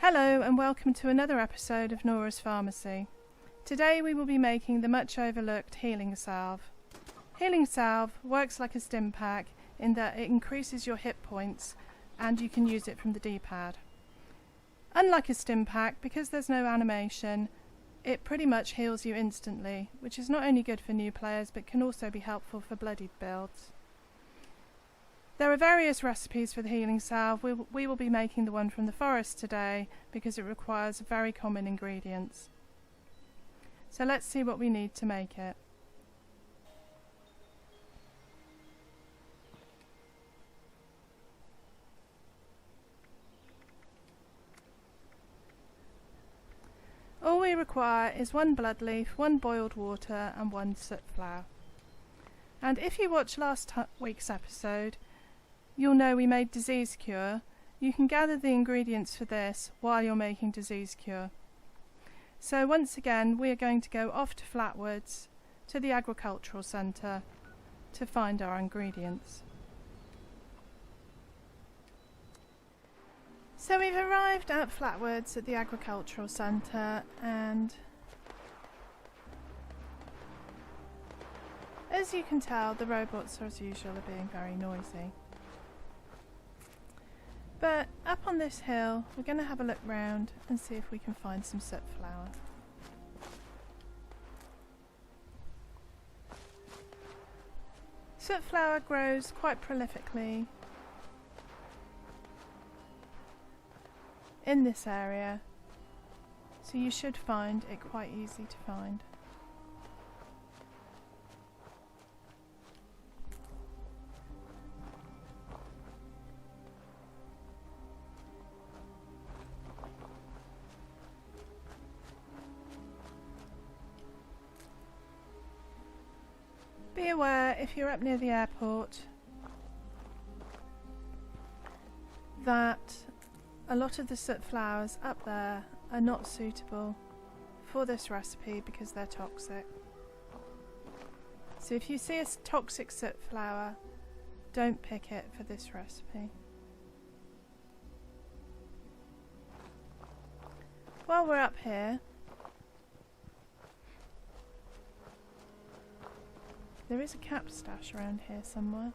Hello and welcome to another episode of Nora's Pharmacy. Today we will be making the much overlooked Healing Salve. Healing Salve works like a Stimpack in that it increases your hit points and you can use it from the D-pad. Unlike a Stimpack, because there's no animation, it pretty much heals you instantly, which is not only good for new players but can also be helpful for bloodied builds. There are various recipes for the Healing Salve. We will be making the one from the forest today because it requires very common ingredients. So let's see what we need to make it. All we require is 1 blood leaf, 1 boiled water and 1 soot flower. And if you watched last week's episode, you'll know we made disease cure. You can gather the ingredients for this while you're making disease cure. So once again we are going to go off to Flatwoods to the agricultural centre to find our ingredients. So we've arrived at Flatwoods at the agricultural centre, and as you can tell, the robots as usual are being very noisy. But up on this hill we're going to have a look round and see if we can find some soot flower. Soot flower grows quite prolifically in this area, so you should find it quite easy to find. Be aware, if you're up near the airport, that a lot of the soot flowers up there are not suitable for this recipe because they're toxic. So if you see a toxic soot flower, don't pick it for this recipe. While we're up here, there is a cap stash around here somewhere.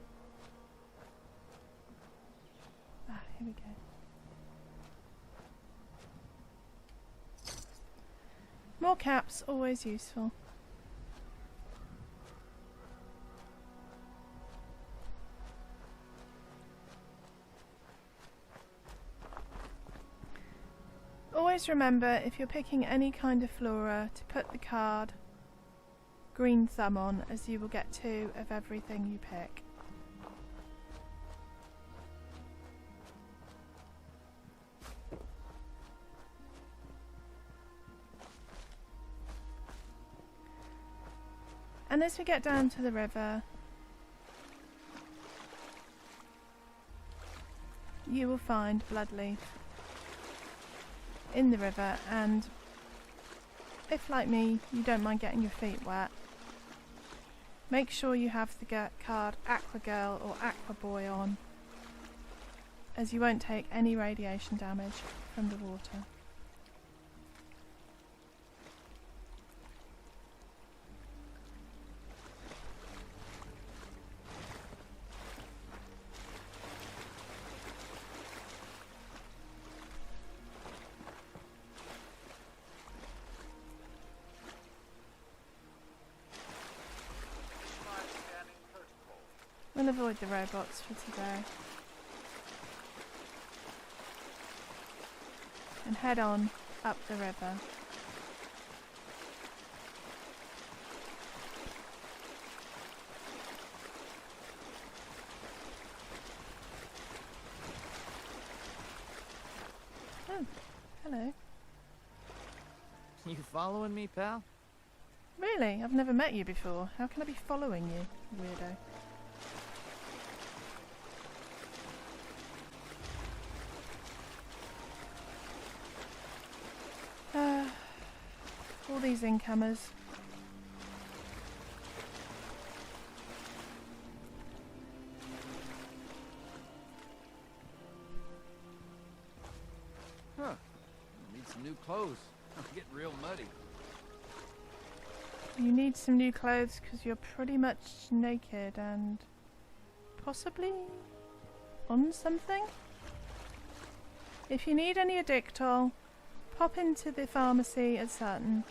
Ah, here we go. More caps, always useful. Always remember, if you're picking any kind of flora, to put the card green thumb on, as you will get 2 of everything you pick. And as we get down to the river, you will find bloodleaf in the river, and if, like me, you don't mind getting your feet wet, make sure you have the card Aqua Girl or Aqua Boy on, as you won't take any radiation damage from the water. We'll avoid the robots for today and head on up the river. Oh, hello. You following me, pal? Really? I've never met you before. How can I be following you, weirdo? All these incomers. Huh. new clothes. I'm getting real muddy. You need some new clothes because you're pretty much naked and possibly on something. If you need any Addictol, pop into the pharmacy at Sutton.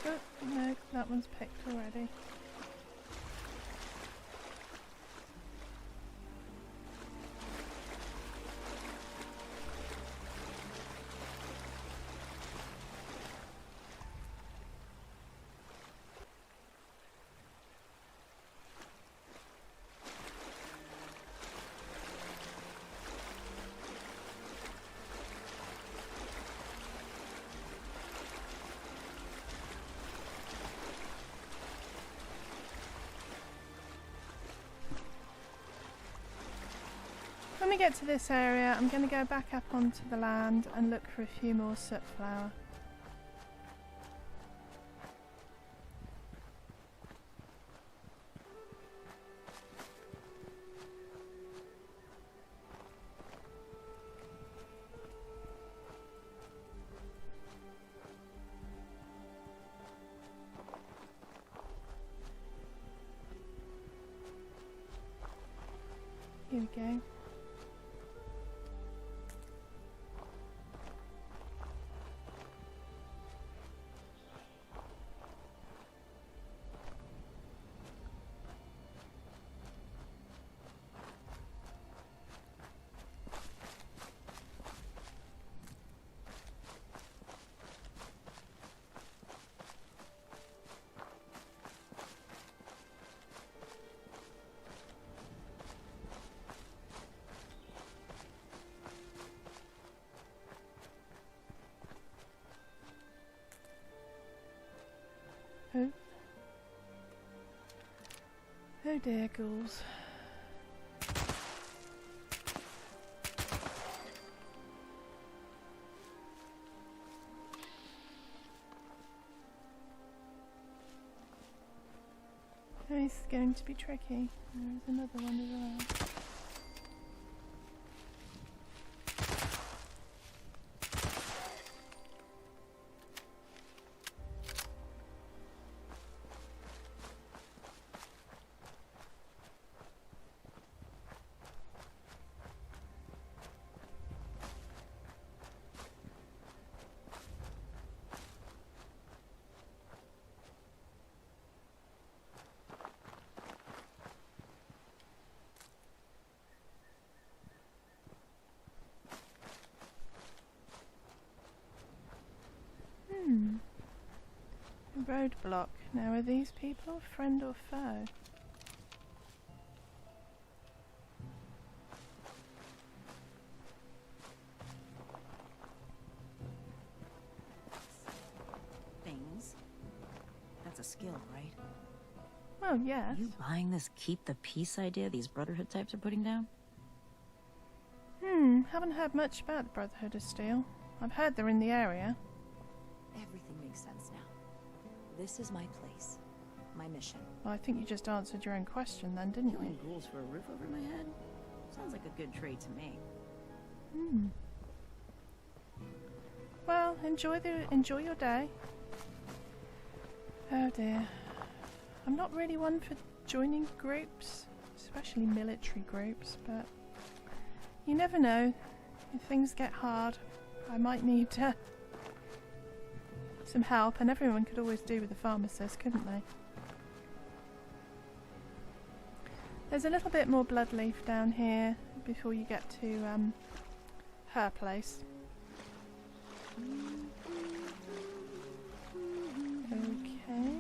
Oh, no, that one's picked already. When we get to this area, I'm going to go back up onto the land and look for a few more soot flower. Here we go. Oh. Oh dear, ghouls. Oh, this is going to be tricky. There's another one as well. A roadblock. Now, are these people friend or foe? Things. That's a skill, right? Well, yes. Are you buying this keep the peace idea these Brotherhood types are putting down? Haven't heard much about the Brotherhood of Steel. I've heard they're in the area. Everything makes sense now. This is my place. My mission. Well, I think you just answered your own question then, didn't you? Killing ghouls for a roof over my head? Sounds like a good trade to me. Well, enjoy your day. Oh dear. I'm not really one for joining groups, especially military groups, but you never know. If things get hard, I might need some help, and everyone could always do with a pharmacist, couldn't they? There's a little bit more bloodleaf down here before you get to her place. Okay.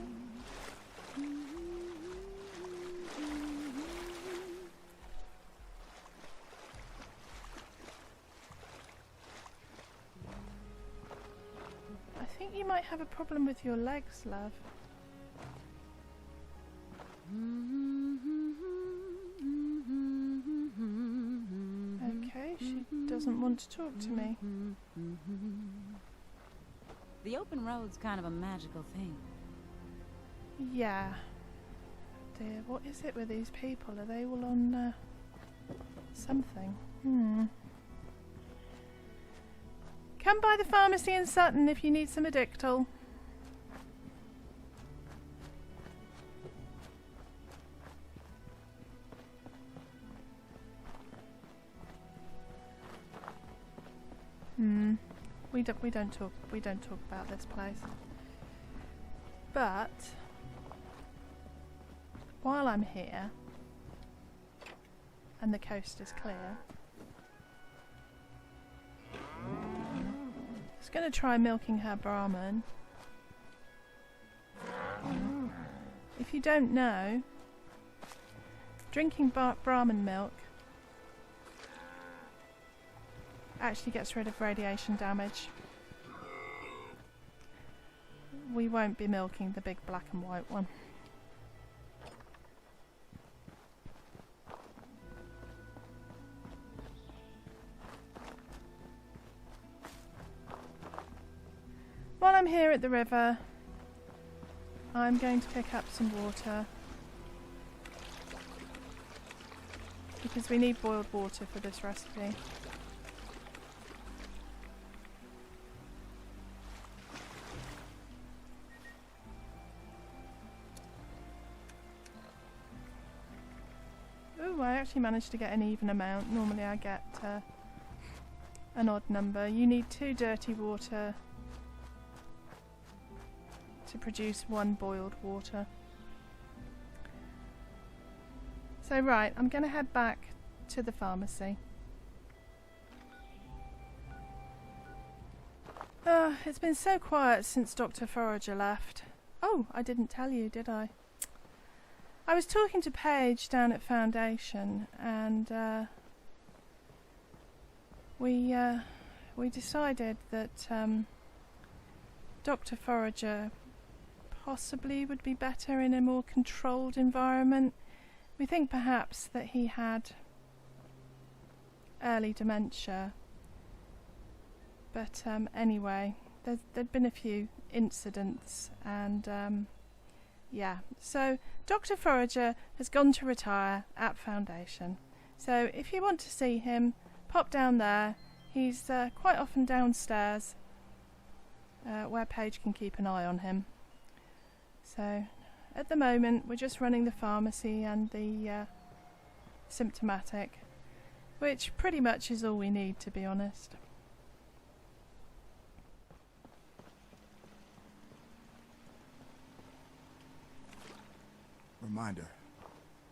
I think you might have a problem with your legs, love. Okay, she She doesn't want to talk to me. The open road's kind of a magical thing. Yeah. Dear, what is it with these people? Are they all on something? Come by the pharmacy in Sutton if you need some Addictal. We don't talk about this place. But while I'm here and the coast is clear, I was going to try milking her Brahmin. If you don't know, drinking Brahmin milk actually gets rid of radiation damage. We won't be milking the big black and white one. While I'm here at the river, I'm going to pick up some water because we need boiled water for this recipe. Ooh, I actually managed to get an even amount. Normally I get an odd number. You need 2 dirty water to produce 1 boiled water. So right, I'm going to head back to the pharmacy. It's been so quiet since Dr. Forager left. Oh, I didn't tell you, did I? I was talking to Paige down at Foundation, and we decided that Dr. Forager possibly would be better in a more controlled environment. We think perhaps that he had early dementia. But anyway, there'd been a few incidents, and yeah. So Dr. Forager has gone to retire at Foundation. So if you want to see him, pop down there. He's quite often downstairs, where Paige can keep an eye on him. So at the moment we're just running the pharmacy and the symptomatic, which pretty much is all we need, to be honest. Reminder,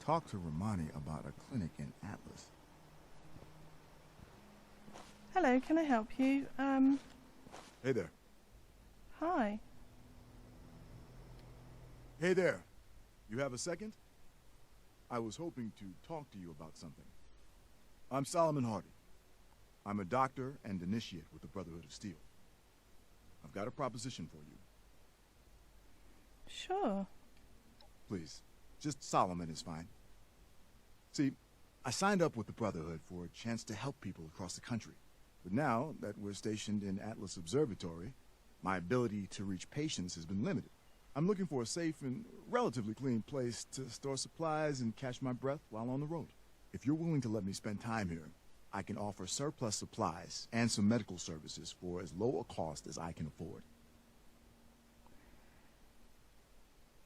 talk to Romani about a clinic in Atlas. Hello, can I help you? Hey there. Hi. Hey there. You have a second? I was hoping to talk to you about something. I'm Solomon Hardy. I'm a doctor and initiate with the Brotherhood of Steel. I've got a proposition for you. Sure. Please, just Solomon is fine. See, I signed up with the Brotherhood for a chance to help people across the country. But now that we're stationed in Atlas Observatory, my ability to reach patients has been limited. I'm looking for a safe and relatively clean place to store supplies and catch my breath while on the road. If you're willing to let me spend time here, I can offer surplus supplies and some medical services for as low a cost as I can afford.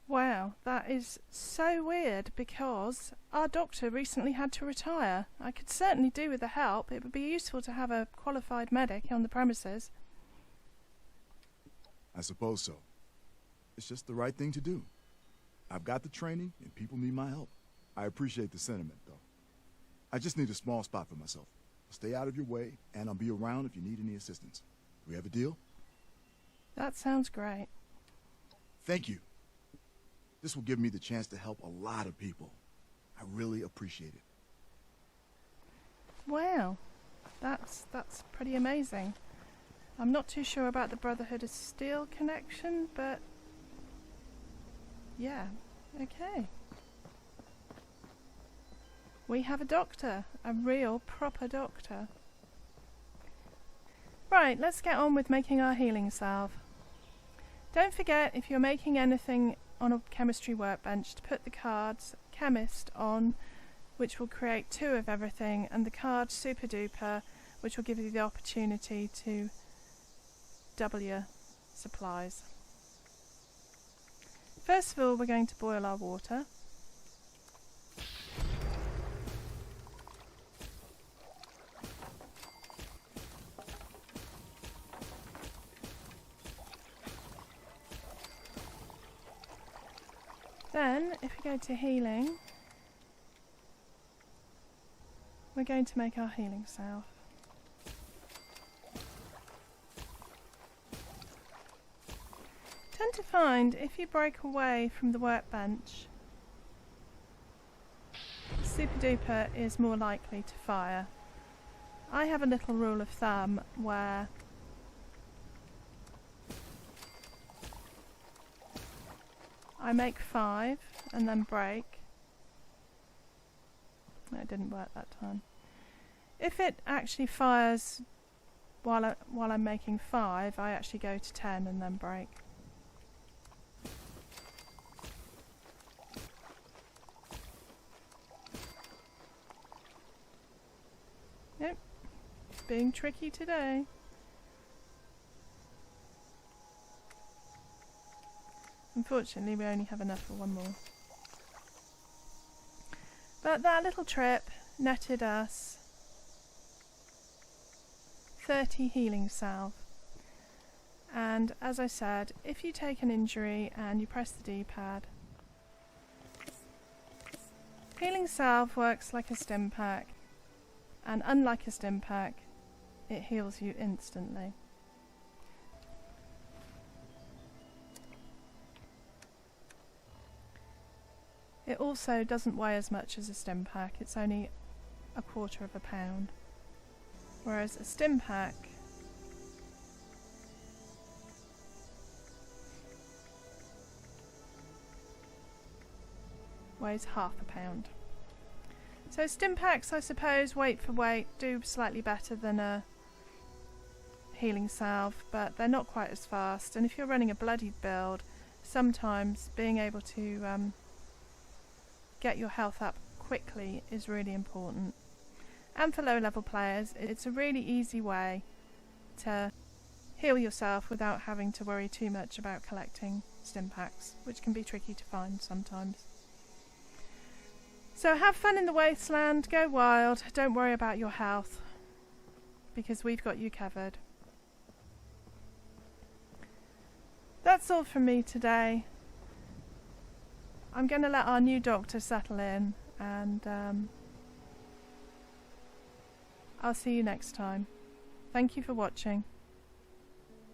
Wow, that is so weird because our doctor recently had to retire. I could certainly do with the help. It would be useful to have a qualified medic on the premises. I suppose so. It's just the right thing to do. I've got the training, and people need my help. I appreciate the sentiment, though. I just need a small spot for myself. I'll stay out of your way, and I'll be around if you need any assistance. Do we have a deal? That sounds great. Thank you. This will give me the chance to help a lot of people. I really appreciate it. Wow, that's pretty amazing. I'm not too sure about the Brotherhood of Steel connection, but yeah, okay. We have a doctor, a real proper doctor. Right, let's get on with making our healing salve. Don't forget, if you're making anything on a chemistry workbench, to put the cards Chemist on, which will create 2 of everything, and the card Super Duper, which will give you the opportunity to double your supplies. First of all, we're going to boil our water. Then, if we go to healing, we're going to make our healing salve. Tend to find if you break away from the workbench, Super Duper is more likely to fire. I have a little rule of thumb where I make 5 and then break. No, it didn't work that time. If it actually fires while I'm making 5, I actually go to 10 and then break. Yep, it's being tricky today. Unfortunately, we only have enough for 1 more. But that little trip netted us 30 healing salve. And as I said, if you take an injury and you press the D-pad, healing salve works like a Stimpack, and unlike a Stimpack, it heals you instantly. It also doesn't weigh as much as a Stimpack, it's only 1/4 pound. Whereas a Stimpack weighs 1/2 pound. So Stimpacks, I suppose, weight for weight, do slightly better than a healing salve, but they're not quite as fast. And if you're running a bloodied build, sometimes being able to get your health up quickly is really important. And for low level players, it's a really easy way to heal yourself without having to worry too much about collecting Stimpacks, which can be tricky to find sometimes. So have fun in the wasteland, go wild, don't worry about your health, because we've got you covered. That's all from me today. I'm going to let our new doctor settle in, and I'll see you next time. Thank you for watching.